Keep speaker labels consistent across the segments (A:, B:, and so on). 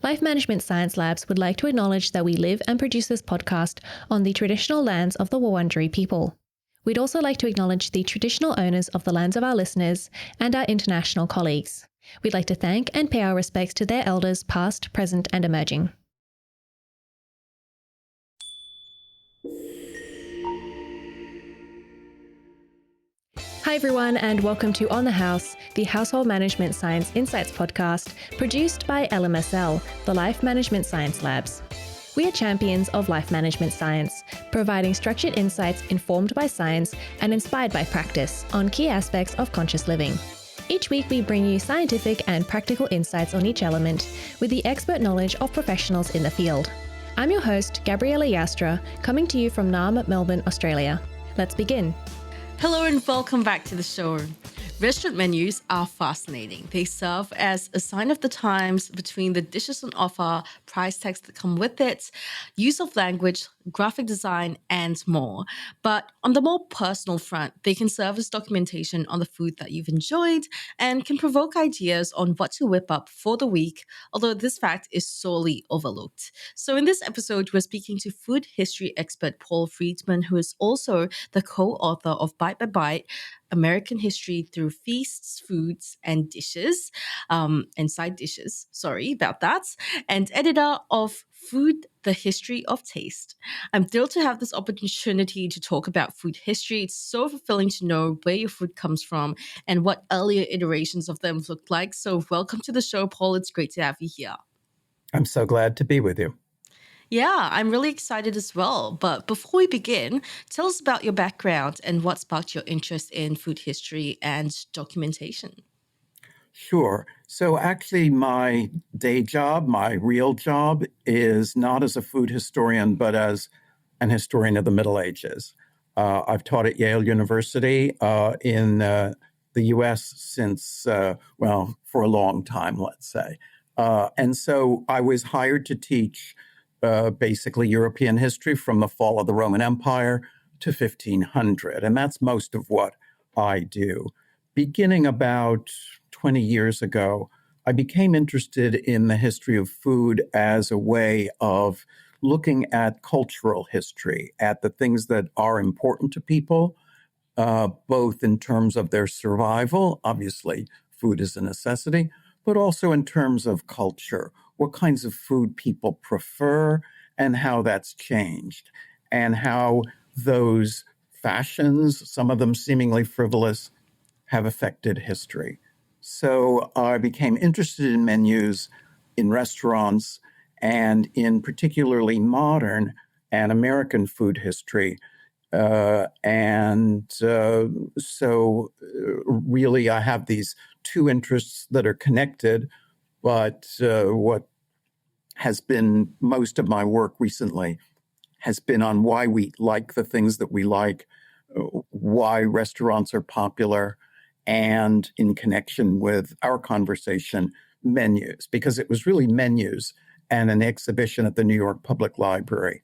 A: Life Management Science Labs would like to acknowledge that we live and produce this podcast on the traditional lands of the Wurundjeri people. We'd also like to acknowledge the traditional owners of the lands of our listeners and our international colleagues. We'd like to thank and pay our respects to their elders past, present and emerging. Hi everyone, and welcome to On the House, the Household Management Science Insights podcast produced by LMSL, the Life Management Science Labs. We are champions of life management science, providing structured insights informed by science and inspired by practice on key aspects of conscious living. Each week we bring you scientific and practical insights on each element with the expert knowledge of professionals in the field. I'm your host, Gabriella Yastra, coming to you from Naarm, Melbourne, Australia. Let's begin.
B: Hello and welcome back to the show. Restaurant menus are fascinating. They serve as a sign of the times between the dishes on offer, price tags that come with it, use of language, graphic design, and more. But on the more personal front, they can serve as documentation on the food that you've enjoyed and can provoke ideas on what to whip up for the week, although this fact is sorely overlooked. So in this episode, we're speaking to food history expert Paul Freedman, who is also the co-author of Bite by Bite, American History Through Feasts, Foods, and Dishes, and Side Dishes, sorry about that, and editor of Food, The History of Taste. I'm thrilled to have this opportunity to talk about food history. It's so fulfilling to know where your food comes from and what earlier iterations of them looked like. So welcome to the show, Paul. It's great to have you here.
C: I'm so glad to be with you.
B: Yeah, I'm really excited as well. But before we begin, tell us about your background and what sparked your interest in food history and documentation.
C: Sure. So actually, my day job, my real job, is not as a food historian, but as an historian of the Middle Ages. I've taught at Yale University in the U.S. since, for a long time, let's say. And so I was hired to teach basically European history from the fall of the Roman Empire to 1500. And that's most of what I do. Beginning about 20 years ago, I became interested in the history of food as a way of looking at cultural history, at the things that are important to people, both in terms of their survival. Obviously, food is a necessity, but also in terms of culture, what kinds of food people prefer and how that's changed, and how those fashions, some of them seemingly frivolous, have affected history. So I became interested in menus in restaurants and in particularly modern and American food history. Really, I have these two interests that are connected, but what has been most of my work recently has been on why we like the things that we like, why restaurants are popular, and in connection with our conversation, menus, because it was really menus and an exhibition at the New York Public Library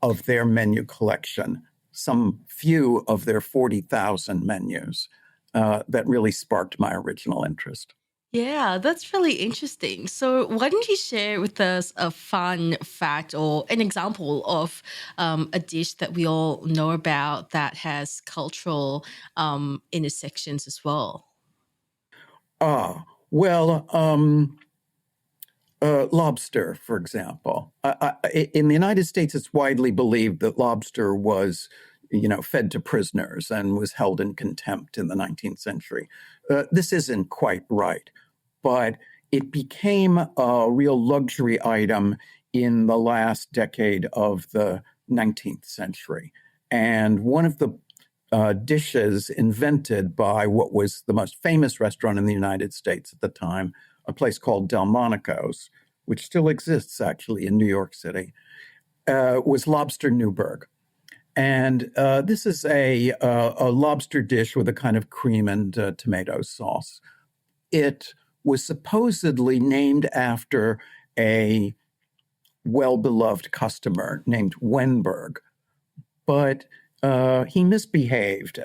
C: of their menu collection, some few of their 40,000 menus, that really sparked my original interest.
B: Yeah, that's really interesting. So, why don't you share with us a fun fact or an example of a dish that we all know about that has cultural intersections as well?
C: Well, lobster, for example. In the United States, it's widely believed that lobster was, fed to prisoners and was held in contempt in the 19th century. This isn't quite right, but it became a real luxury item in the last decade of the 19th century. And one of the dishes invented by what was the most famous restaurant in the United States at the time, a place called Delmonico's, which still exists actually in New York City, was lobster Newburg. And this is a lobster dish with a kind of cream and tomato sauce. It was supposedly named after a well-beloved customer named Wenberg, but he misbehaved.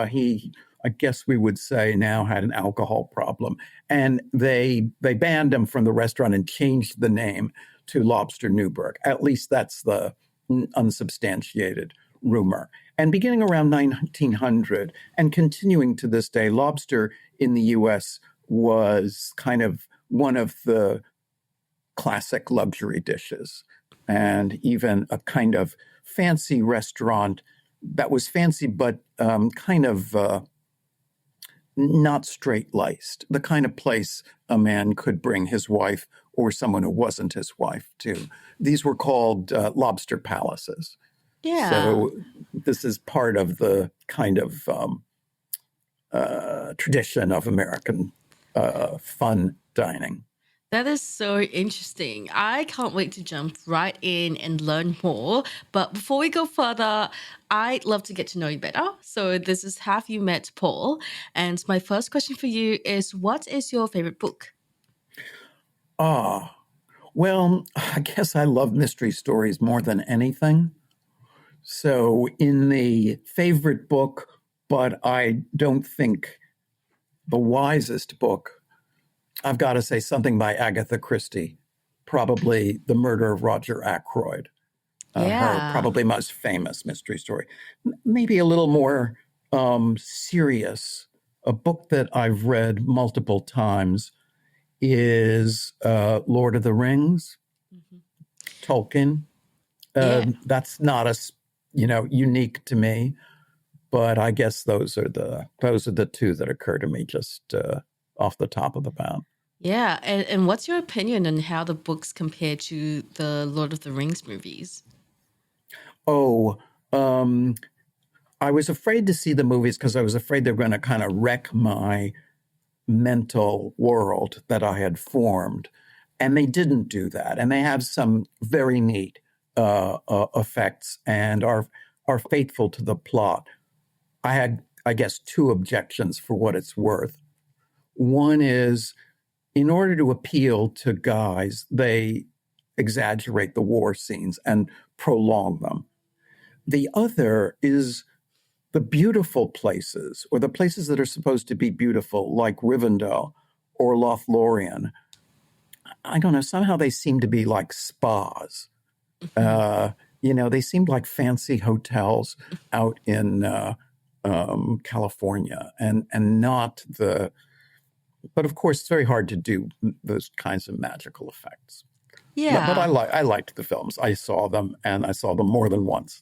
C: He I guess we would say now had an alcohol problem. And they banned him from the restaurant and changed the name to Lobster Newburgh. At least that's the unsubstantiated rumor. And beginning around 1900 and continuing to this day, lobster in the US was kind of one of the classic luxury dishes, and even a kind of fancy restaurant that was fancy but kind of not straight-laced, the kind of place a man could bring his wife or someone who wasn't his wife to. These were called lobster palaces.
B: Yeah.
C: So this is part of the kind of tradition of American fun dining.
B: That is so interesting. I can't wait to jump right in and learn more. But before we go further, I'd love to get to know you better. So this is Have You Met Paul? And my first question for you is, what is your favorite book?
C: Well, I guess I love mystery stories more than anything. So in the favorite book, but I don't think the wisest book, I've got to say something by Agatha Christie, probably The Murder of Roger Ackroyd, her probably most famous mystery story. Maybe a little more serious. A book that I've read multiple times is Lord of the Rings, Tolkien. That's not unique to me, but I guess those are the two that occur to me just off the top of the bat.
B: Yeah. And what's your opinion on how the books compare to the Lord of the Rings movies?
C: I was afraid to see the movies because I was afraid they were going to kind of wreck my mental world that I had formed. And they didn't do that. And they have some very neat effects and are faithful to the plot. I had, I guess, two objections for what it's worth. One is, in order to appeal to guys, they exaggerate the war scenes and prolong them. The other is the beautiful places, or the places that are supposed to be beautiful, like Rivendell or Lothlorien. I don't know, somehow they seem to be like spas. They seemed like fancy hotels out in California, and not the. But of course, it's very hard to do those kinds of magical effects.
B: Yeah.
C: But I liked the films. I saw them, and I saw them more than once.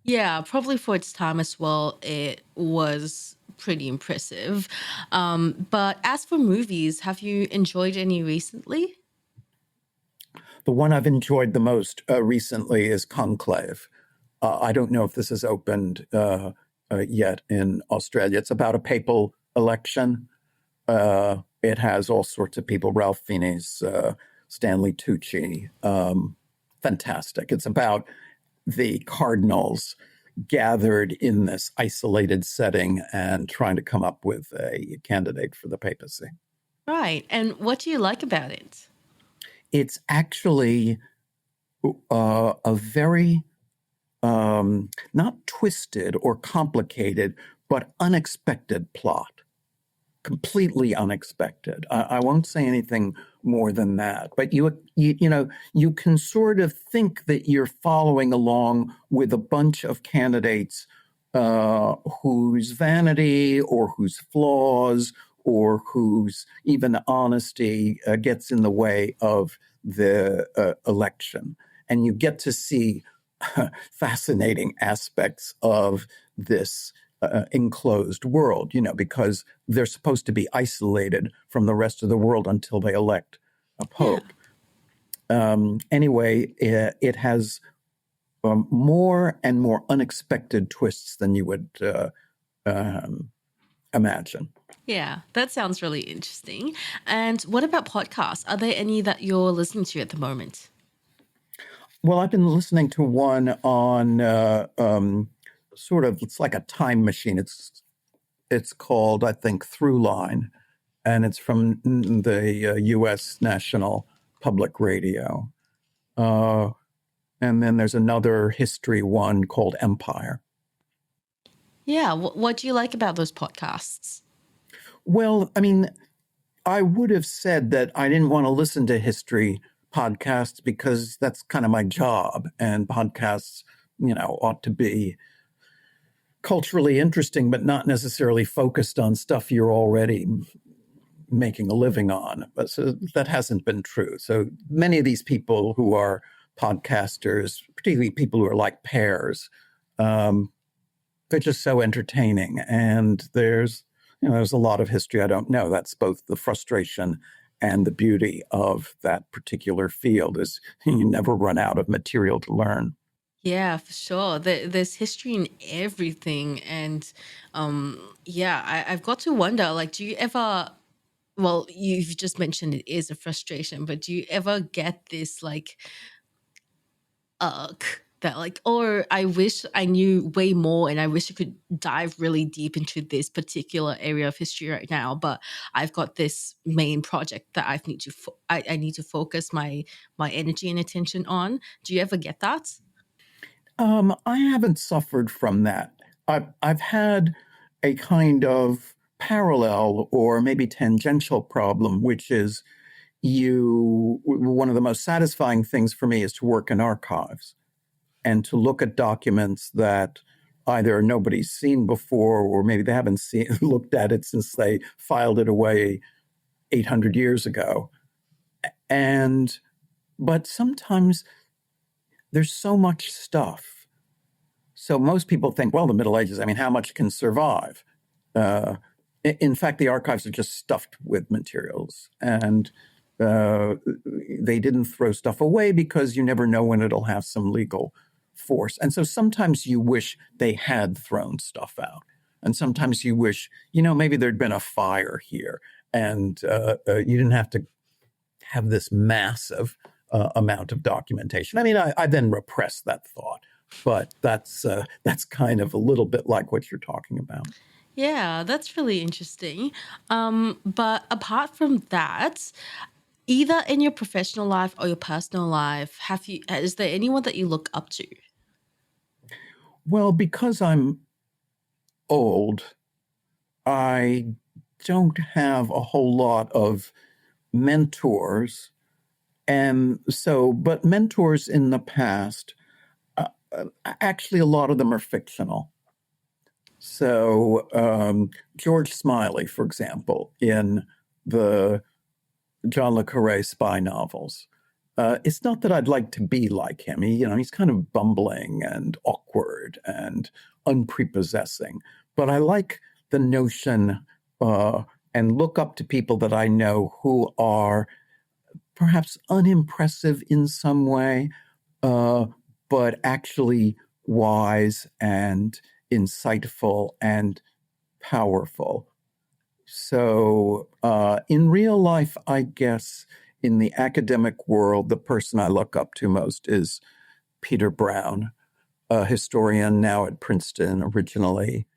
B: Yeah, probably for its time as well, it was pretty impressive. But as for movies, have you enjoyed any recently?
C: The one I've enjoyed the most recently is Conclave. I don't know if this has opened yet in Australia. It's about a papal election. It has all sorts of people, Ralph Fiennes, Stanley Tucci. Fantastic. It's about the cardinals gathered in this isolated setting and trying to come up with a candidate for the papacy.
B: Right. And what do you like about it?
C: It's actually a very not twisted or complicated, but unexpected plot. Completely unexpected. I won't say anything more than that, but you can sort of think that you're following along with a bunch of candidates whose vanity or whose flaws or whose even honesty gets in the way of the election. And you get to see fascinating aspects of this enclosed world, because they're supposed to be isolated from the rest of the world until they elect a pope. Anyway, it has more and more unexpected twists than you would imagine.
B: Yeah, that sounds really interesting. And what about podcasts? Are there any that you're listening to at the moment?
C: Well, I've been listening to one on it's like a time machine. It's called, I think, Throughline, and it's from the U.S. National Public Radio. And then there's another history one called Empire.
B: Yeah. What do you like about those podcasts?
C: Well, I mean, I would have said that I didn't want to listen to history podcasts because that's kind of my job. And podcasts, ought to be culturally interesting, but not necessarily focused on stuff you're already making a living on. But so that hasn't been true. So many of these people who are podcasters, particularly people who are like pears, they're just so entertaining. And there's a lot of history I don't know. That's both the frustration and the beauty of that particular field is you never run out of material to learn.
B: Yeah, for sure. There's history in everything, and yeah, I've got to wonder. Like, do you ever? Well, you've just mentioned it is a frustration, but do you ever get this like ugh that like, or I wish I knew way more and I wish I could dive really deep into this particular area of history right now, but I've got this main project that I need to focus my energy and attention on. Do you ever get that?
C: I haven't suffered from that. I've had a kind of parallel or maybe tangential problem, which is one of the most satisfying things for me is to work in archives and to look at documents that either nobody's seen before or maybe they haven't looked at it since they filed it away 800 years ago. But sometimes there's so much stuff. So most people think, well, the Middle Ages, I mean, how much can survive? In fact, the archives are just stuffed with materials. And they didn't throw stuff away because you never know when it'll have some legal force. And so sometimes you wish they had thrown stuff out. And sometimes you wish, maybe there'd been a fire here and you didn't have to have this massive amount of documentation. I mean, I then repress that thought, but that's kind of a little bit like what you're talking about.
B: Yeah, that's really interesting. But apart from that, either in your professional life or your personal life, is there anyone that you look up to?
C: Well, because I'm old, I don't have a whole lot of mentors. And so, but mentors in the past, actually, a lot of them are fictional. So, George Smiley, for example, in the John le Carré spy novels, it's not that I'd like to be like him. He's kind of bumbling and awkward and unprepossessing. But I like the notion and look up to people that I know who are perhaps unimpressive in some way, but actually wise and insightful and powerful. So in real life, I guess in the academic world, the person I look up to most is Peter Brown, a historian now at Princeton, originally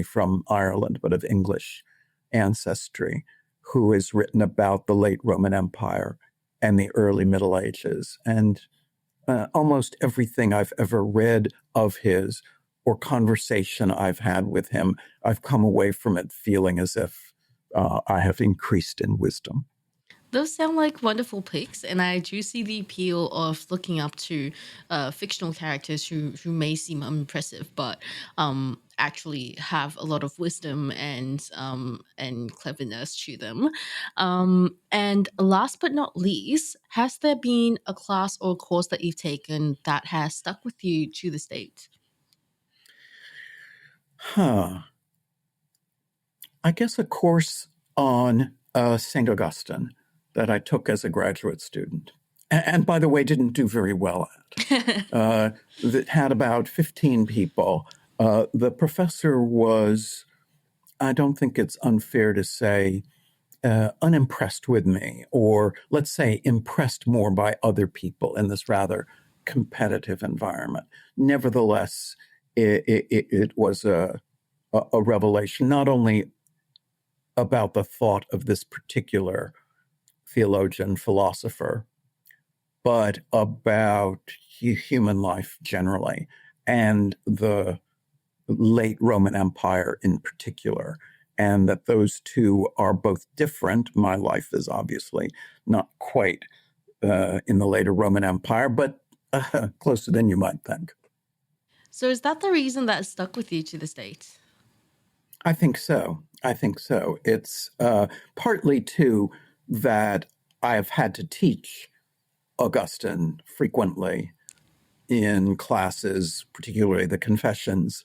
C: from Ireland, but of English ancestry, who has written about the late Roman Empire and the early Middle Ages. And almost everything I've ever read of his or conversation I've had with him, I've come away from it feeling as if I have increased in wisdom.
B: Those sound like wonderful picks, and I do see the appeal of looking up to fictional characters who may seem unimpressive, but actually have a lot of wisdom and cleverness to them. And last but not least, has there been a class or course that you've taken that has stuck with you to this date?
C: I guess a course on St. Augustine that I took as a graduate student, and by the way, didn't do very well at. That had about 15 people. The professor was, I don't think it's unfair to say, unimpressed with me, or let's say impressed more by other people in this rather competitive environment. Nevertheless, it was a revelation, not only about the thought of this particular theologian, philosopher, but about human life generally and the late Roman Empire in particular, and that those two are both different. My life is obviously not quite in the later Roman Empire, but closer than you might think.
B: So is that the reason that stuck with you to the States?
C: I think so. I think so. It's partly too that I have had to teach Augustine frequently in classes, particularly the Confessions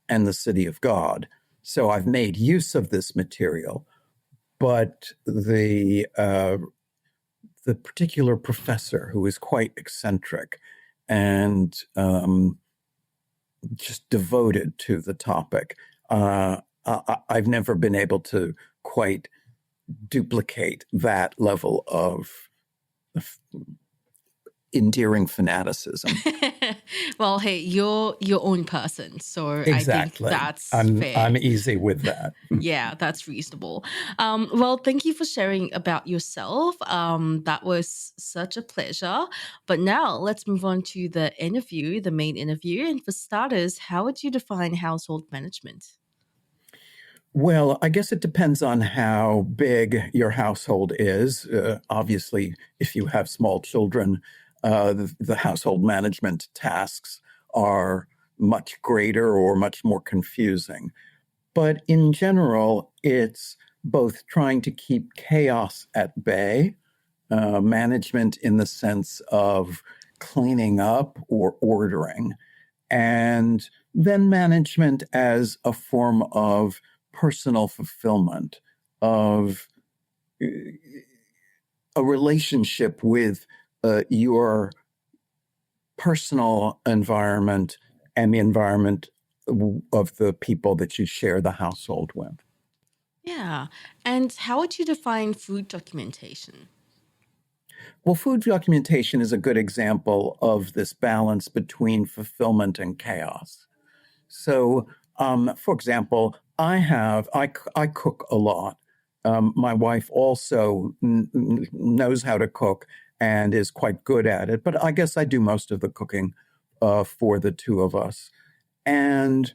C: and the City of God. So I've made use of this material, but the particular professor, who is quite eccentric and just devoted to the topic, I've never been able to quite duplicate that level of endearing fanaticism.
B: Well, hey, you're your own person, so
C: Exactly.
B: I think that's fair.
C: I'm easy with that.
B: Yeah, that's reasonable. Well, thank you for sharing about yourself. That was such a pleasure. But now let's move on to the interview, the main interview. And for starters, how would you define household management?
C: Well, I guess it depends on how big your household is. Obviously, if you have small children, the household management tasks are much greater or much more confusing. But in general, it's both trying to keep chaos at bay, management in the sense of cleaning up or ordering, and then management as a form of personal fulfillment, of a relationship with your personal environment and the environment of the people that you share the household with.
B: Yeah. And how would you define food documentation?
C: Well, food documentation is a good example of this balance between fulfillment and chaos. So, for example, I cook a lot. My wife also knows how to cook and is quite good at it, but I guess I do most of the cooking for the two of us. And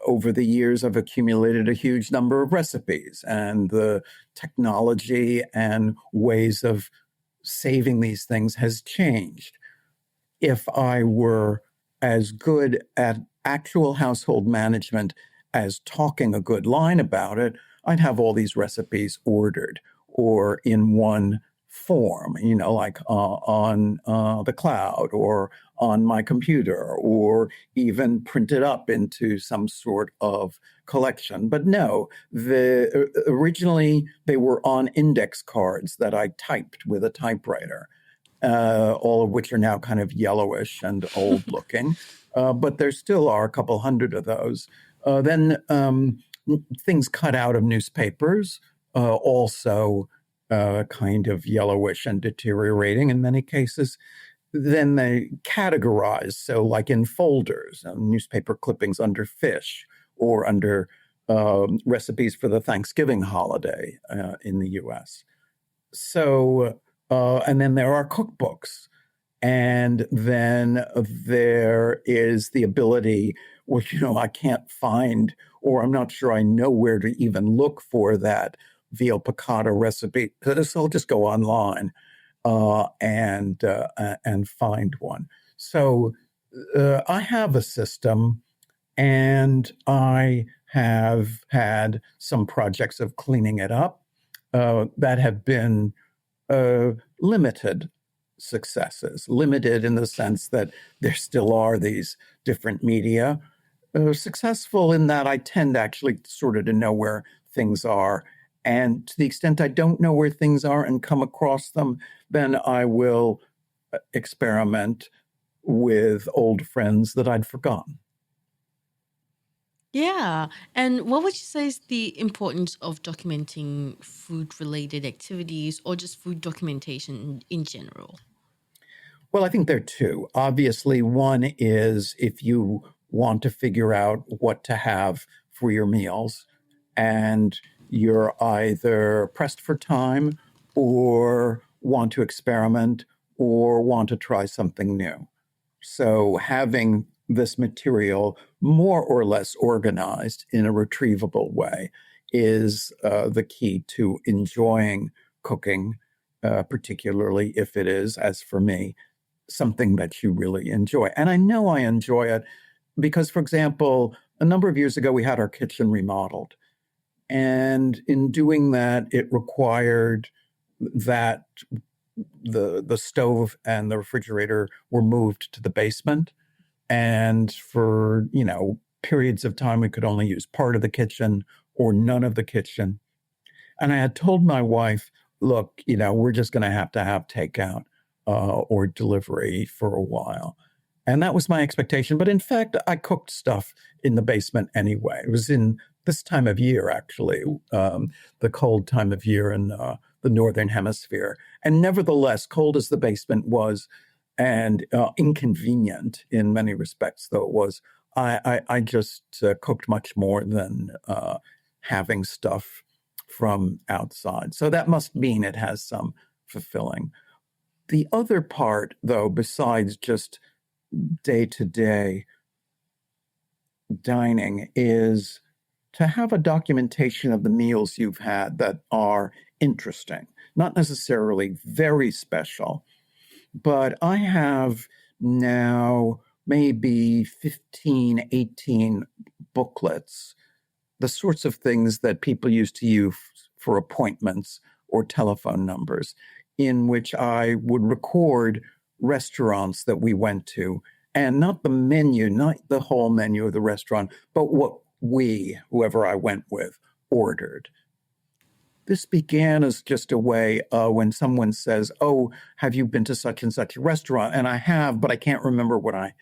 C: over the years, I've accumulated a huge number of recipes, and the technology and ways of saving these things has changed. If I were as good at actual household management as talking a good line about it, I'd have all these recipes ordered or in one form, like on the cloud or on my computer or even printed up into some sort of collection. But no, originally they were on index cards that I typed with a typewriter. All of which are now kind of yellowish and old looking. But there still are a couple hundred of those. Then things cut out of newspapers, also kind of yellowish and deteriorating in many cases. Then they categorize, so like in folders, newspaper clippings under fish or under recipes for the Thanksgiving holiday in the US. So, and then there are cookbooks. And then there is the ability, well, I can't find, or I'm not sure I know where to even look for that veal piccata recipe. So I'll just go online and find one. So I have a system, and I have had some projects of cleaning it up that have been limited successes, limited in the sense that there still are these different media. Successful in that I tend actually sort of to know where things are. And to the extent I don't know where things are and come across them, then I will experiment with old friends that I'd forgotten.
B: Yeah. And what would you say is the importance of documenting food related activities or just food documentation in general?
C: Well, I think there are two. Obviously, one is if you want to figure out what to have for your meals, and you're either pressed for time or want to experiment or want to try something new. So having this material more or less organized in a retrievable way is the key to enjoying cooking, particularly if it is, as for me, something that you really enjoy. And I know I enjoy it because, for example, a number of years ago, we had our kitchen remodeled. And in doing that, it required that the stove and the refrigerator were moved to the basement. And for, periods of time, we could only use part of the kitchen or none of the kitchen. And I had told my wife, look, we're just going to have takeout or delivery for a while. And that was my expectation. But in fact, I cooked stuff in the basement anyway. It was in this time of year, actually, the cold time of year in the Northern Hemisphere. And nevertheless, cold as the basement was and inconvenient in many respects, though it was, I just cooked much more than having stuff from outside. So that must mean it has some fulfilling. The other part, though, besides just day-to-day dining, is to have a documentation of the meals you've had that are interesting, not necessarily very special, but I have now maybe 15, 18 booklets, the sorts of things that people used to use for appointments or telephone numbers, in which I would record restaurants that we went to, and not the menu, not the whole menu of the restaurant, but what we, whoever I went with, ordered. This began as just a way when someone says, oh, have you been to such and such a restaurant? And I have, but I can't remember what I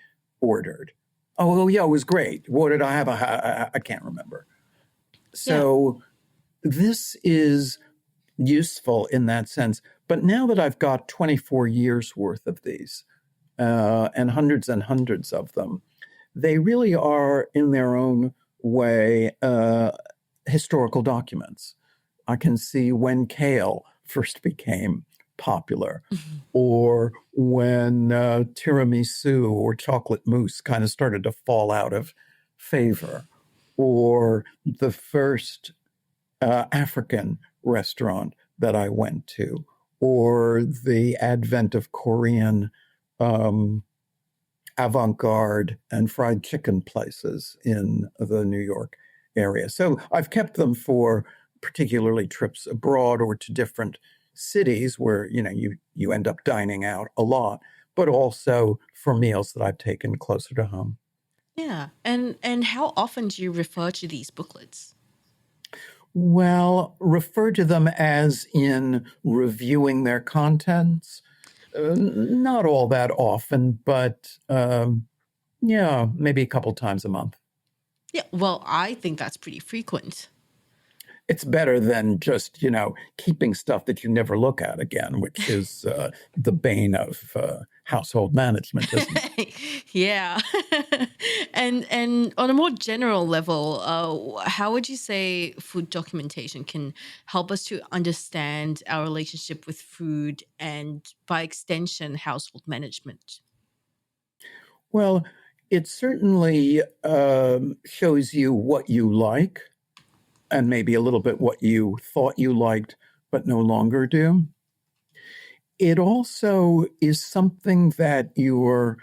C: ordered. Oh yeah, it was great. What did I have? I can't remember. So this is useful in that sense. But now that I've got 24 years worth of these and hundreds of them, they really are, in their own way, historical documents. I can see when kale first became popular, or when tiramisu or chocolate mousse kind of started to fall out of favor, or the first African restaurant that I went to, or the advent of Korean avant-garde and fried chicken places in the New York area. So I've kept them for particularly trips abroad or to different cities where, you end up dining out a lot, but also for meals that I've taken closer to home.
B: Yeah. And how often do you refer to these booklets?
C: Well, refer to them as in reviewing their contents. Not all that often, but maybe a couple times a month.
B: Yeah, well, I think that's pretty frequent.
C: It's better than just, keeping stuff that you never look at again, which is the bane of household management, isn't it?
B: Yeah. And on a more general level, how would you say food documentation can help us to understand our relationship with food and, by extension, household management?
C: Well, it certainly shows you what you like, and maybe a little bit what you thought you liked but no longer do. It also is something that your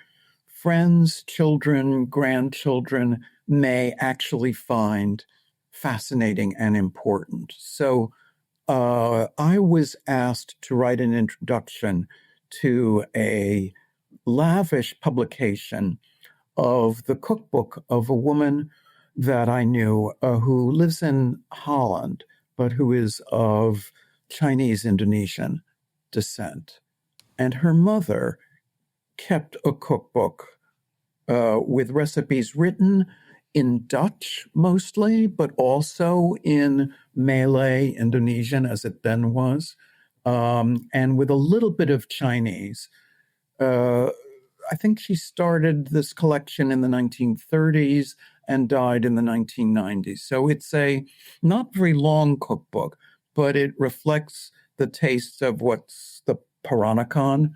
C: friends, children, grandchildren may actually find fascinating and important. So I was asked to write an introduction to a lavish publication of the cookbook of a woman that I knew who lives in Holland, but who is of Chinese Indonesian descent. And her mother kept a cookbook with recipes written in Dutch mostly, but also in Malay, Indonesian, as it then was, and with a little bit of Chinese. I think she started this collection in the 1930s and died in the 1990s. So it's a not very long cookbook, but it reflects the tastes of what's the Peranakan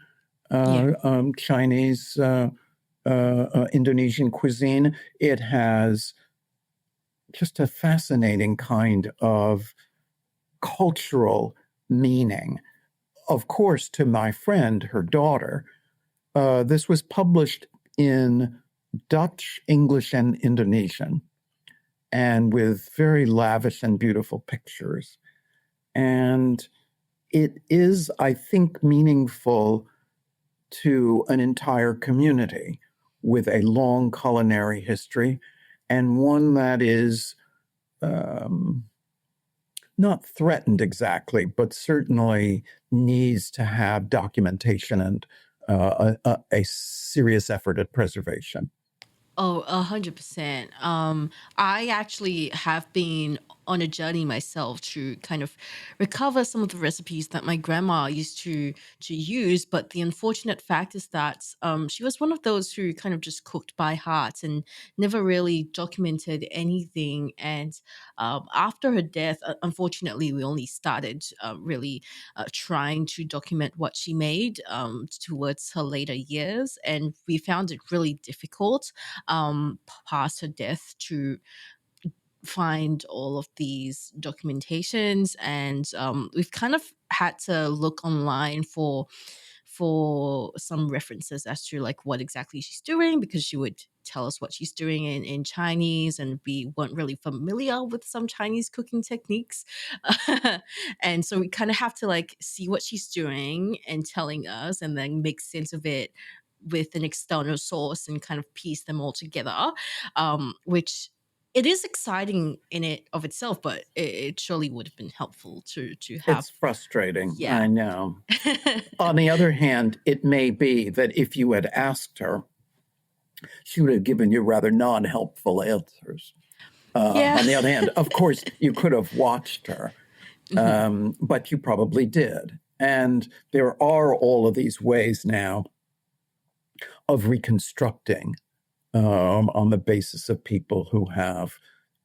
C: Chinese Indonesian cuisine. It has just a fascinating kind of cultural meaning. Of course, to my friend, her daughter, this was published in Dutch, English, and Indonesian, and with very lavish and beautiful pictures. And it is, I think, meaningful to an entire community with a long culinary history, and one that is not threatened exactly, but certainly needs to have documentation and a serious effort at preservation.
B: Oh, 100%. I actually have been on a journey myself to kind of recover some of the recipes that my grandma used to use. But the unfortunate fact is that she was one of those who kind of just cooked by heart and never really documented anything. And after her death, unfortunately, we only started really trying to document what she made towards her later years, and we found it really difficult past her death to find all of these documentations, and we've kind of had to look online for some references as to like what exactly she's doing, because she would tell us what she's doing in Chinese, and we weren't really familiar with some Chinese cooking techniques. And so we kind of have to like see what she's doing and telling us, and then make sense of it with an external source and kind of piece them all together, which it is exciting in it of itself, but it surely would have been helpful to have.
C: It's frustrating,
B: Yeah.
C: I know. On the other hand, it may be that if you had asked her, she would have given you rather non-helpful answers.
B: Yeah.
C: On the other hand, of course, you could have watched her, but you probably did. And there are all of these ways now of reconstructing on the basis of people who have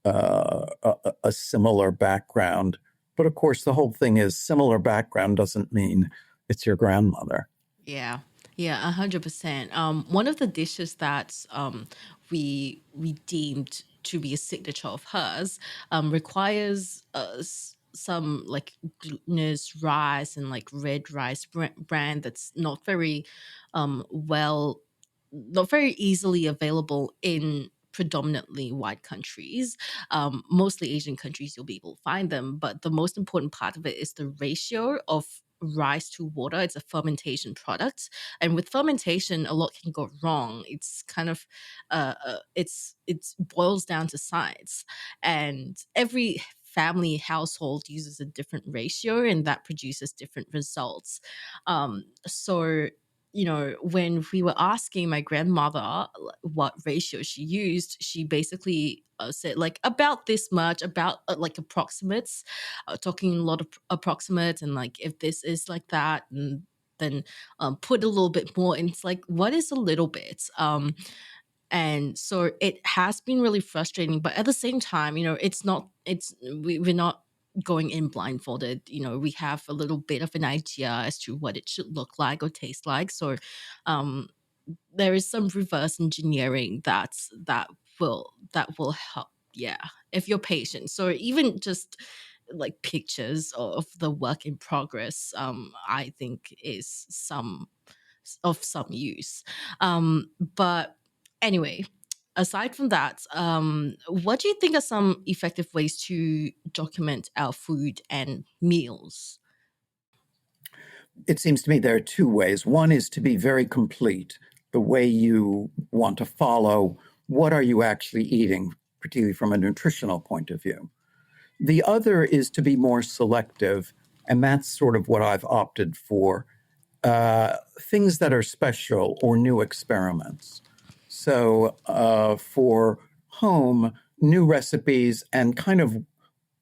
C: a similar background. But of course, the whole thing is similar background doesn't mean it's your grandmother.
B: Yeah, yeah, 100%. One of the dishes that we deemed to be a signature of hers requires some like glutinous rice and like red rice brand that's well, not very easily available in predominantly white countries. Mostly Asian countries, you'll be able to find them. But the most important part of it is the ratio of rice to water. It's a fermentation product, and with fermentation a lot can go wrong. It's kind of it boils down to science, and every family household uses a different ratio, and that produces different results. So when we were asking my grandmother what ratio she used, she basically said like about this much, about like approximates, talking a lot of approximates, and like if this is like that, and then put a little bit more. And it's like, what is a little bit? And so it has been really frustrating, but at the same time, we're not going in blindfolded. We have a little bit of an idea as to what it should look like or taste like. So um there is some reverse engineering that will help, yeah, if you're patient. So even just like pictures of the work in progress, I think is some use. But anyway, aside from that, what do you think are some effective ways to document our food and meals?
C: It seems to me there are two ways. One is to be very complete, the way you want to follow what are you actually eating, particularly from a nutritional point of view. The other is to be more selective, and that's sort of what I've opted for. Things that are special or new experiments. So for home, new recipes and kind of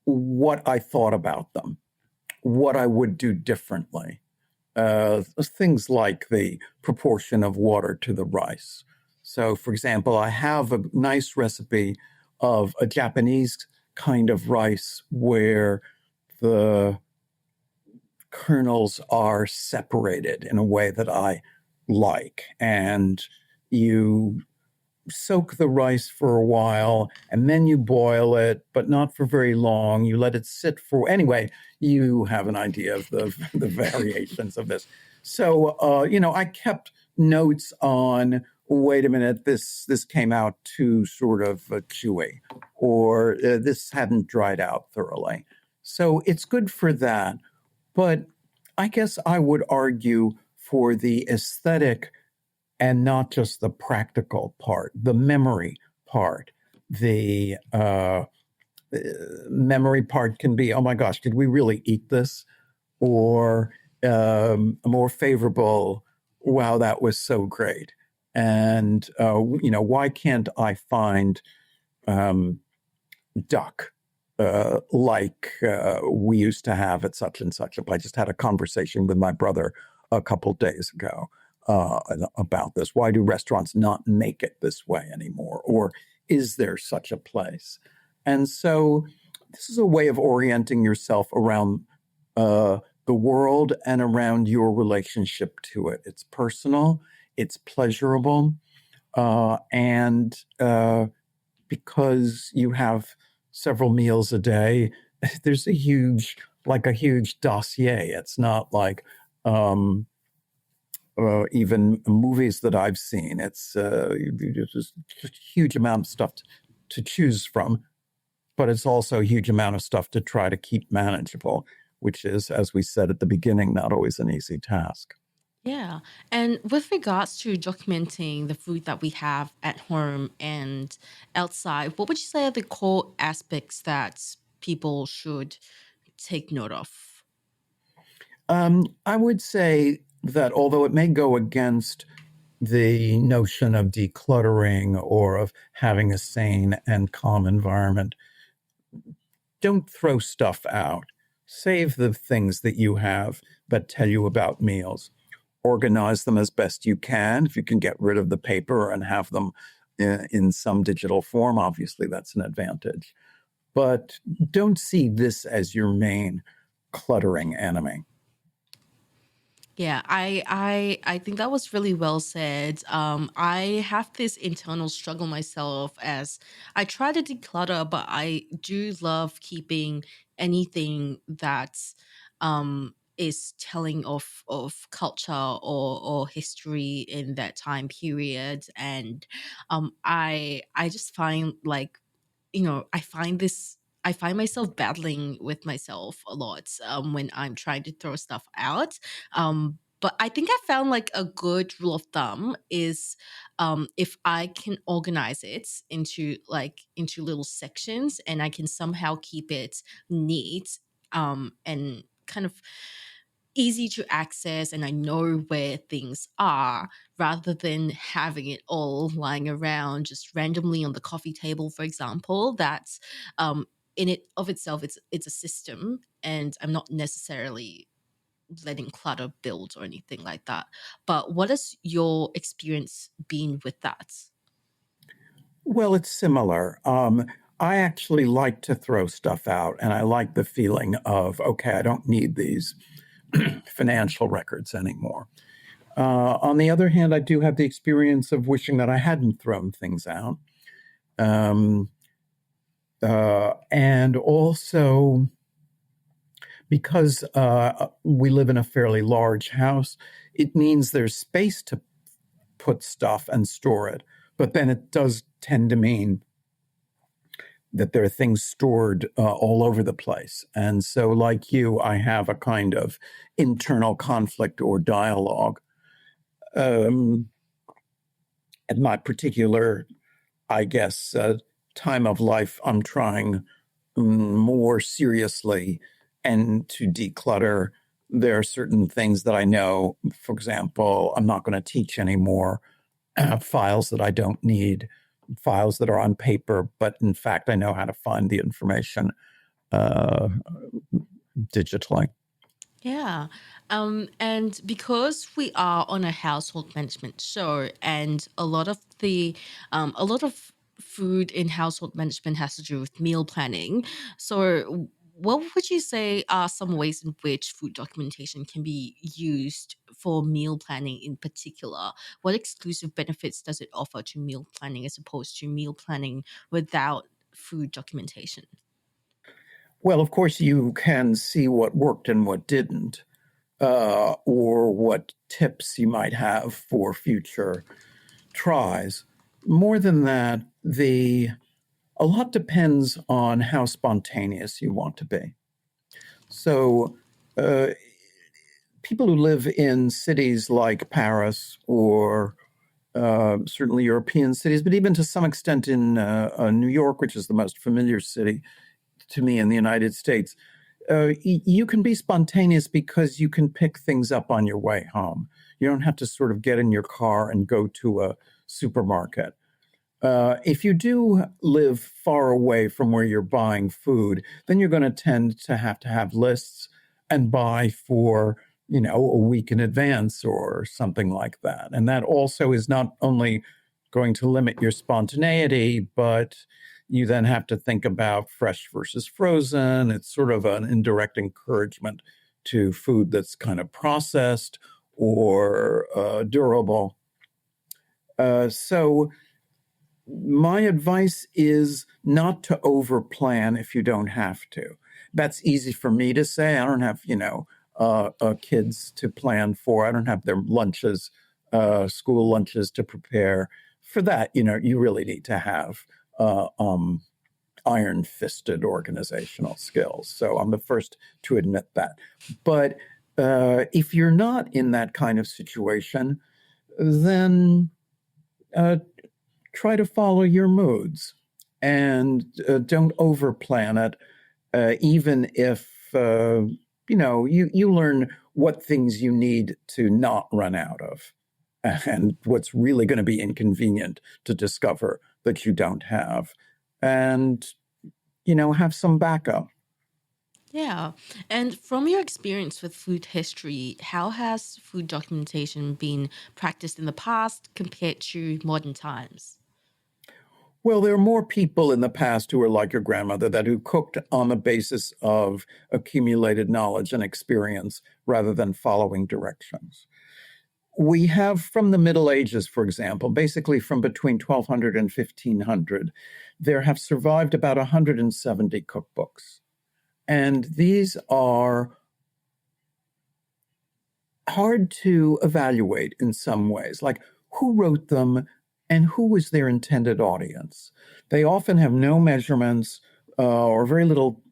C: what I thought about them, what I would do differently. Things like the proportion of water to the rice. So, for example, I have a nice recipe of a Japanese kind of rice where the kernels are separated in a way that I like. And You soak the rice for a while and then you boil it, but not for very long. You let it sit for, anyway, you have an idea of the variations of this. So, I kept notes on, wait a minute, this came out too sort of chewy, or this hadn't dried out thoroughly. So it's good for that. But I guess I would argue for the aesthetic and not just the practical part, the memory part. The memory part can be, oh my gosh, did we really eat this? Or a more favorable, wow, that was so great. And, why can't I find um, duck like we used to have at such and such a place? I just had a conversation with my brother a couple days ago about this. Why do restaurants not make it this way anymore? Or is there such a place? And so this is a way of orienting yourself around the world and around your relationship to it. It's personal, it's pleasurable, and because you have several meals a day, there's a huge dossier. It's not like even movies that I've seen. It's just a huge amount of stuff to choose from, but it's also a huge amount of stuff to try to keep manageable, which is, as we said at the beginning, not always an easy task.
B: Yeah. And with regards to documenting the food that we have at home and outside, what would you say are the core aspects that people should take note of?
C: I would say that although it may go against the notion of decluttering or of having a sane and calm environment, don't throw stuff out. Save the things that you have that tell you about meals. Organize them as best you can. If you can get rid of the paper and have them in some digital form, obviously that's an advantage. But don't see this as your main cluttering enemy.
B: Yeah, I think that was really well said. I have this internal struggle myself as I try to declutter, but I do love keeping anything that is telling of culture or history in that time period. And I just find like, I find myself battling with myself a lot when I'm trying to throw stuff out. But I think I found like a good rule of thumb is if I can organize it into little sections and I can somehow keep it neat and kind of easy to access and I know where things are rather than having it all lying around just randomly on the coffee table, for example. That's in it of itself, it's a system, and I'm not necessarily letting clutter build or anything like that. But what has your experience been with that?
C: Well, it's similar. I actually like to throw stuff out, and I like the feeling of, okay, I don't need these financial records anymore. On the other hand, I do have the experience of wishing that I hadn't thrown things out. Um, and also, because we live in a fairly large house, it means there's space to put stuff and store it. But then it does tend to mean that there are things stored all over the place. And so, like you, I have a kind of internal conflict or dialogue. At my particular, I guess, time of life, I'm trying more seriously and to declutter. There are certain things that I know, for example, I'm not going to teach anymore, files that I don't need, files that are on paper, but in fact, I know how to find the information uh, digitally.
B: Yeah. And because we are on a household management show, and a lot of food in household management has to do with meal planning. So, what would you say are some ways in which food documentation can be used for meal planning in particular? What exclusive benefits does it offer to meal planning as opposed to meal planning without food documentation?
C: Well, of course, you can see what worked and what didn't, or what tips you might have for future tries. More than that, a lot depends on how spontaneous you want to be. So, people who live in cities like Paris or certainly European cities, but even to some extent in New York, which is the most familiar city to me in the United States, you can be spontaneous because you can pick things up on your way home. You don't have to sort of get in your car and go to a supermarket. If you do live far away from where you're buying food, then you're going to tend to have lists and buy for, a week in advance or something like that. And that also is not only going to limit your spontaneity, but you then have to think about fresh versus frozen. It's sort of an indirect encouragement to food that's kind of processed or durable. So my advice is not to overplan if you don't have to. That's easy for me to say. I don't have, kids to plan for. I don't have their lunches, school lunches to prepare. For that, you really need to have iron-fisted organizational skills. So I'm the first to admit that. But if you're not in that kind of situation, then try to follow your moods and don't overplan it, even if, you learn what things you need to not run out of and what's really going to be inconvenient to discover that you don't have. And, have some backup.
B: Yeah. And from your experience with food history, how has food documentation been practiced in the past compared to modern times?
C: Well, there are more people in the past who are like your grandmother who cooked on the basis of accumulated knowledge and experience rather than following directions. We have from the Middle Ages, for example, basically from between 1200 and 1500, there have survived about 170 cookbooks. And these are hard to evaluate in some ways, like who wrote them and who was their intended audience. They often have no measurements or very little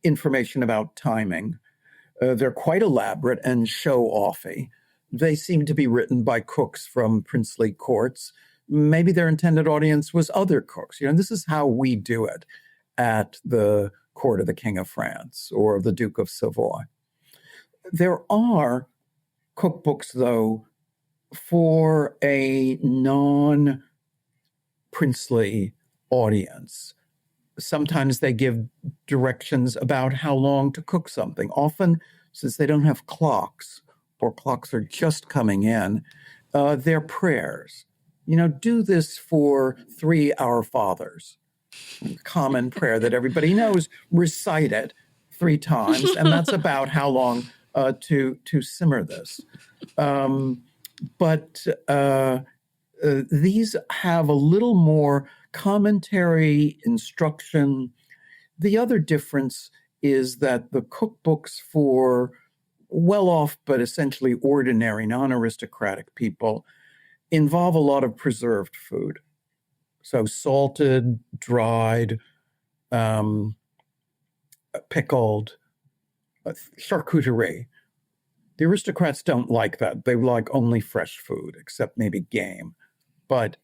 C: information about timing. They're quite elaborate and show-offy. They seem to be written by cooks from princely courts. Maybe their intended audience was other cooks. This is how we do it at the court of the King of France or the Duke of Savoy. There are cookbooks, though, for a non-princely audience. Sometimes they give directions about how long to cook something. Often, since they don't have clocks, or clocks are just coming in, they're prayers. Do this for 3 Our Fathers. Common prayer that everybody knows. Recite it 3 times, and that's about how long to simmer this. But these have a little more commentary, instruction. The other difference is that the cookbooks for well-off but essentially ordinary, non-aristocratic people involve a lot of preserved food. So salted, dried, pickled, charcuterie. The aristocrats don't like that. They like only fresh food, except maybe game. But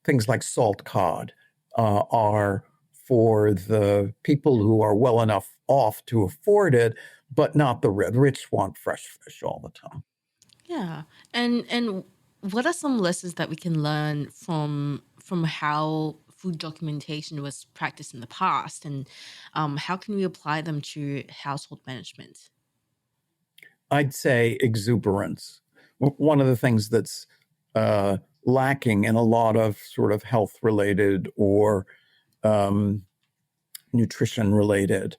C: things like salt cod are for the people who are well enough off to afford it, but not the rich. The rich want fresh fish all the time.
B: Yeah. And what are some lessons that we can learn from how food documentation was practiced in the past, and how can we apply them to household management?
C: I'd say exuberance. One of the things that's lacking in a lot of sort of health-related or nutrition-related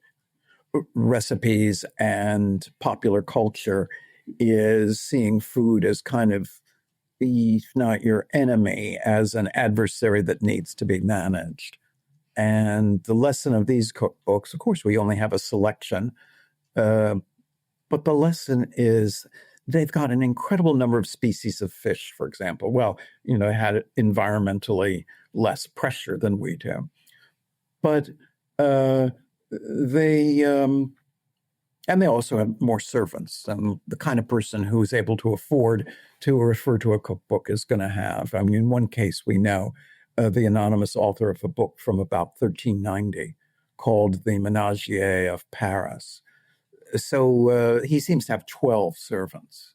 C: recipes and popular culture is seeing food as kind of, if not your enemy, as an adversary that needs to be managed. And the lesson of these cookbooks, of course, we only have a selection, but the lesson is they've got an incredible number of species of fish, for example. Well, they had environmentally less pressure than we do. But they also have more servants, and the kind of person who is able to afford to refer to a cookbook is going to have. I mean, in one case, we know the anonymous author of a book from about 1390 called The Ménagier of Paris. So he seems to have 12 servants.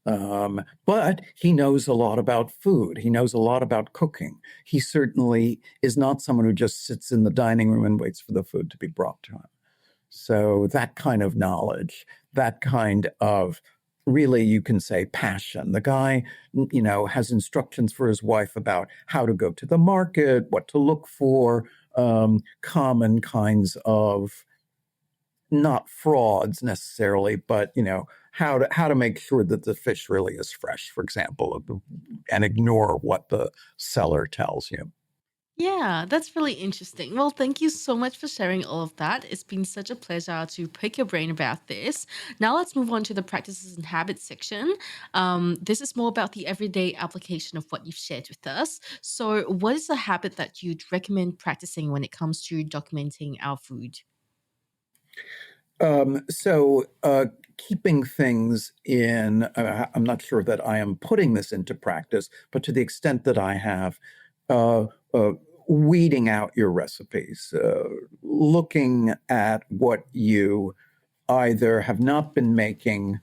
C: But he knows a lot about food. He knows a lot about cooking. He certainly is not someone who just sits in the dining room and waits for the food to be brought to him. So that kind of knowledge, that kind of, really, you can say, passion. The guy, has instructions for his wife about how to go to the market, what to look for, common kinds of, not frauds necessarily, but how to make sure that the fish really is fresh, for example, and ignore what the seller tells you.
B: Yeah, that's really interesting. Well, thank you so much for sharing all of that. It's been such a pleasure to pick your brain about this. Now, let's move on to the practices and habits section. This is more about the everyday application of what you've shared with us. So, what is a habit that you'd recommend practicing when it comes to documenting our food?
C: So keeping things in, I'm not sure that I am putting this into practice, but to the extent that I have, uh, uh, weeding out your recipes, looking at what you either have not been making,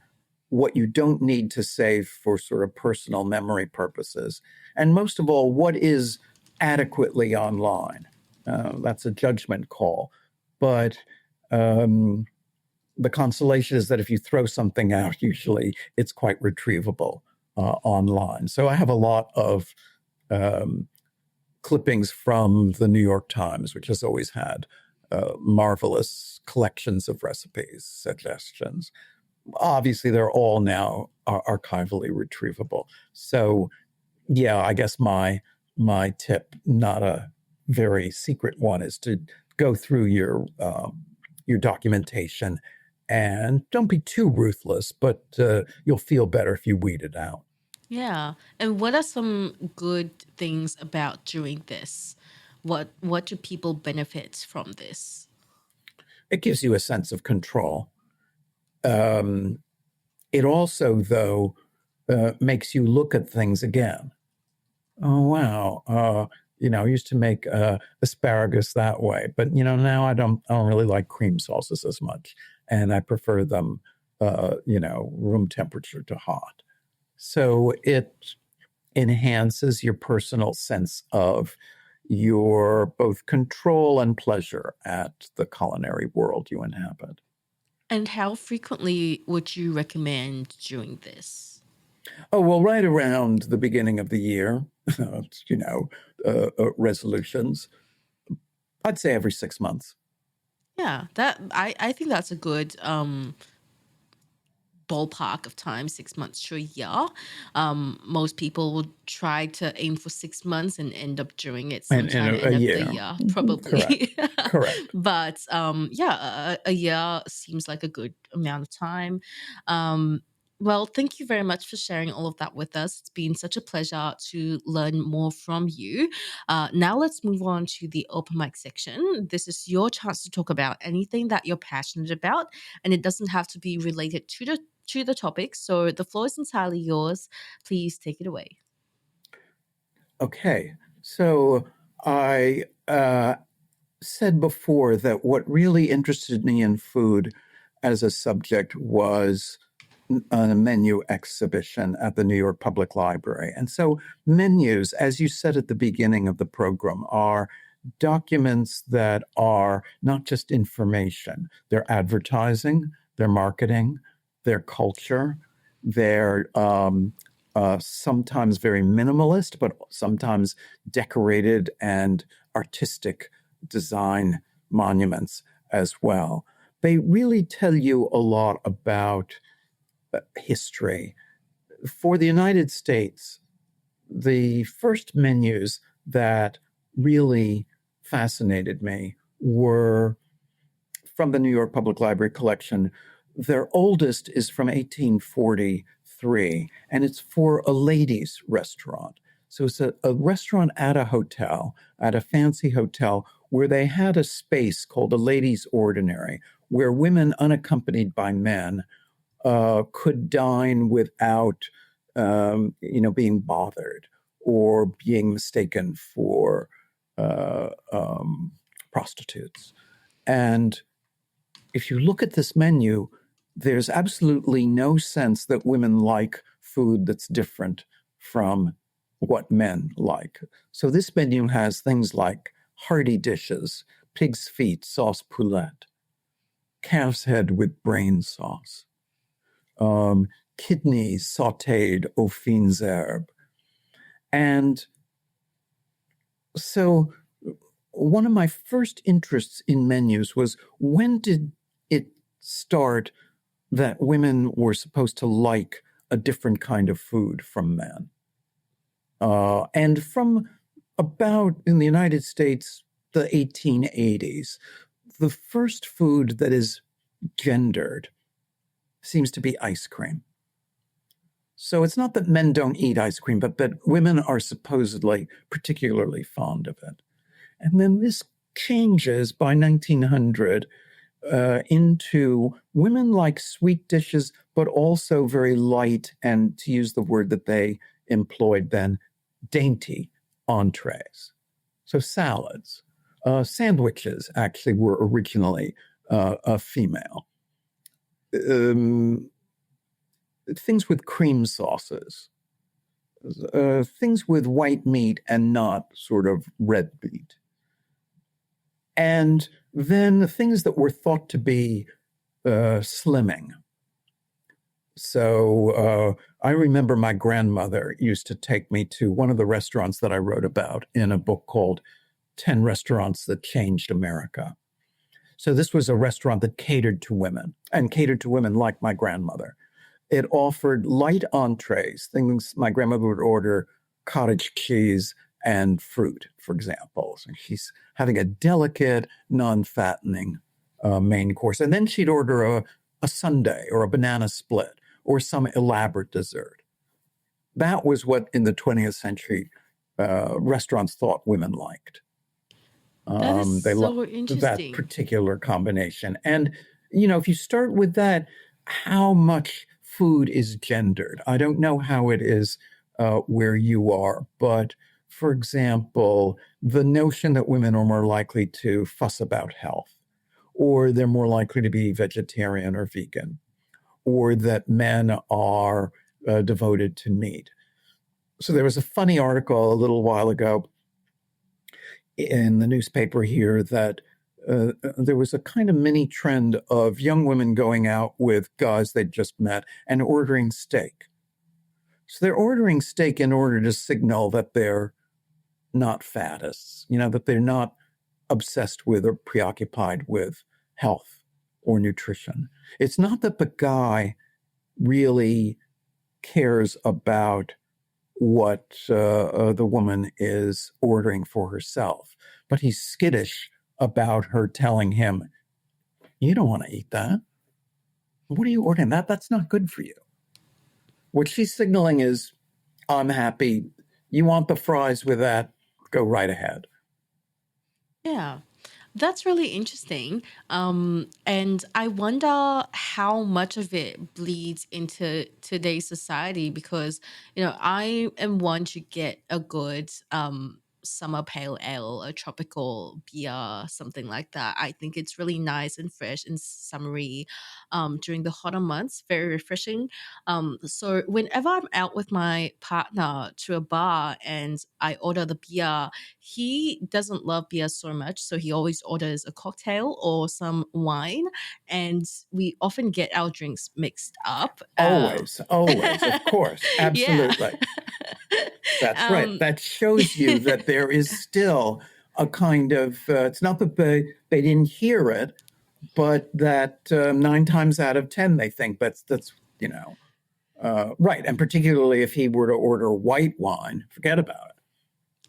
C: what you don't need to save for sort of personal memory purposes, and most of all, what is adequately online. That's a judgment call. But um, the consolation is that if you throw something out, usually it's quite retrievable online. So I have a lot of um, clippings from the New York Times, which has always had marvelous collections of recipes, suggestions. Obviously, they're all now archivally retrievable. So, yeah, I guess my tip, not a very secret one, is to go through your documentation and don't be too ruthless, but you'll feel better if you weed it out.
B: Yeah. And what are some good things about doing this? What do people benefit from this?
C: It gives you a sense of control. Um, it also, though, makes you look at things again. Oh, wow. I used to make asparagus that way, but now I don't really like cream sauces as much, and I prefer them, room temperature to hot. So it enhances your personal sense of your both control and pleasure at the culinary world you inhabit.
B: And how frequently would you recommend doing this?
C: Oh, well, right around the beginning of the year, resolutions, I'd say every 6 months.
B: Yeah, that I think that's a good ballpark of time, 6 months to a year. Most people will try to aim for 6 months and end up doing it
C: And
B: sometime
C: a
B: end of the
C: year.
B: year,
C: Correct.
B: probably.
C: Correct.
B: But yeah, a year seems like a good amount of time. Um, well, thank you very much for sharing all of that with us. It's been such a pleasure to learn more from you. Now let's move on to the open mic section. This is your chance to talk about anything that you're passionate about, and it doesn't have to be related to the topic. So the floor is entirely yours. Please take it away.
C: Okay. So I said before that what really interested me in food as a subject was a menu exhibition at the New York Public Library. And so menus, as you said at the beginning of the program, are documents that are not just information, they're advertising, they're marketing, they're culture, they're sometimes very minimalist, but sometimes decorated and artistic design monuments as well. They really tell you a lot about history. For the United States, the first menus that really fascinated me were from the New York Public Library collection. Their oldest is from 1843, and it's for a ladies' restaurant. So it's a restaurant at a hotel, at a fancy hotel, where they had a space called a ladies' ordinary, where women unaccompanied by men could dine without, being bothered or being mistaken for prostitutes. And if you look at this menu, there's absolutely no sense that women like food that's different from what men like. So this menu has things like hearty dishes, pig's feet, sauce poulette, calf's head with brain sauce, kidneys sautéed aux fines herbes. And so one of my first interests in menus was, when did it start that women were supposed to like a different kind of food from men? And from about, in the United States, the 1880s, the first food that is gendered seems to be ice cream. So it's not that men don't eat ice cream, but that women are supposedly particularly fond of it. And then this changes by 1900 into women like sweet dishes, but also very light, and to use the word that they employed then, dainty entrees. So salads, sandwiches actually were originally female. Things with cream sauces, things with white meat and not sort of red meat. And then the things that were thought to be slimming. So I remember my grandmother used to take me to one of the restaurants that I wrote about in a book called 10 Restaurants That Changed America. So this was a restaurant that catered to women, and catered to women like my grandmother. It offered light entrees, things my grandmother would order: cottage cheese and fruit, for example. So she's having a delicate, non-fattening main course. And then she'd order a sundae or a banana split or some elaborate dessert. That was what, in the 20th century, restaurants thought women liked.
B: That is
C: They
B: so
C: loved that
B: interesting.
C: particular combination. And, if you start with that, how much food is gendered? I don't know how it is where you are, but for example, the notion that women are more likely to fuss about health, or they're more likely to be vegetarian or vegan, or that men are devoted to meat. So there was a funny article a little while ago in the newspaper here that there was a kind of mini trend of young women going out with guys they'd just met and ordering steak. So they're ordering steak in order to signal that they're not fattists, that they're not obsessed with or preoccupied with health or nutrition. It's not that the guy really cares about what the woman is ordering for herself, but he's skittish about her telling him, "You don't want to eat that. What are you ordering? That's not good for you." What she's signaling is, "I'm happy. You want the fries with that? Go right ahead."
B: Yeah, that's really interesting. And I wonder how much of it bleeds into today's society because, I am one to get a good summer pale ale, a tropical beer, something like that. I think it's really nice and fresh and summery during the hotter months, very refreshing. So whenever I'm out with my partner to a bar and I order the beer, he doesn't love beer so much, so he always orders a cocktail or some wine, and we often get our drinks mixed up.
C: Always, of course,
B: Yeah.
C: absolutely. That's right.
B: um,
C: That shows you that there is still a kind of, it's not that they didn't hear it, but that 9 times out of 10 they think that's Right. And particularly if he were to order white wine, forget about it.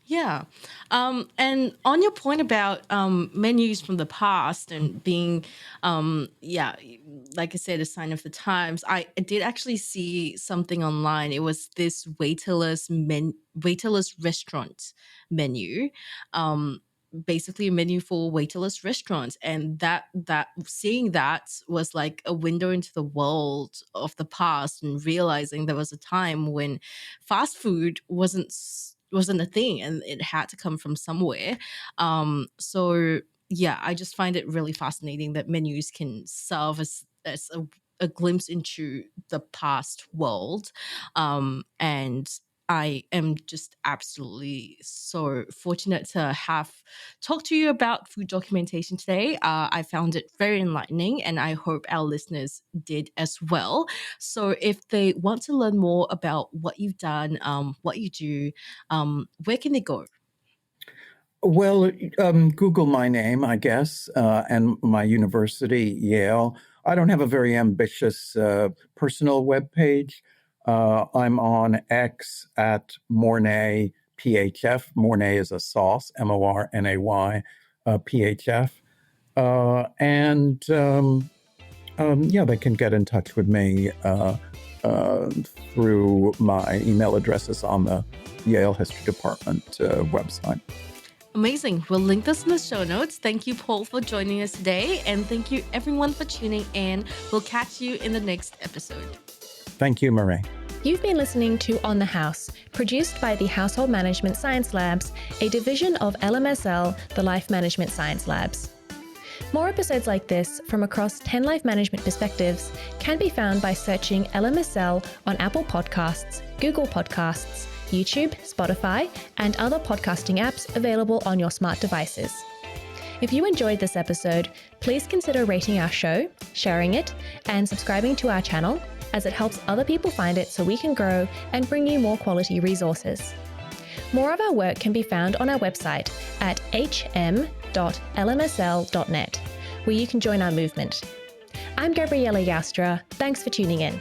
B: Yeah. And on your point about menus from the past and being, like I said, a sign of the times, I did actually see something online. It was this waiterless restaurant menu. Basically a menu for waiterless restaurants, and that seeing that was like a window into the world of the past, and realizing there was a time when fast food wasn't a thing and it had to come from somewhere. So yeah, I just find it really fascinating that menus can serve as a glimpse into the past world. And I am just absolutely so fortunate to have talked to you about food documentation today. I found it very enlightening, and I hope our listeners did as well. So, if they want to learn more about what you've done, what you do, where can they go?
C: Well, Google my name, I guess, and my university, Yale. I don't have a very ambitious personal webpage. I'm on X at Mornay PHF. Mornay is a sauce, Mornay PHF. They can get in touch with me through my email addresses on the Yale History Department website.
B: Amazing. We'll link this in the show notes. Thank you, Paul, for joining us today. And thank you, everyone, for tuning in. We'll catch you in the next episode.
C: Thank you, Marie.
A: You've been listening to On the House, produced by the Household Management Science Labs, a division of LMSL, the Life Management Science Labs. More episodes like this from across 10 life management perspectives can be found by searching LMSL on Apple Podcasts, Google Podcasts, YouTube, Spotify, and other podcasting apps available on your smart devices. If you enjoyed this episode, please consider rating our show, sharing it, and subscribing to our channel, as it helps other people find it so we can grow and bring you more quality resources. More of our work can be found on our website at hm.lmsl.net, where you can join our movement. I'm Gabriella Yastra. Thanks for tuning in.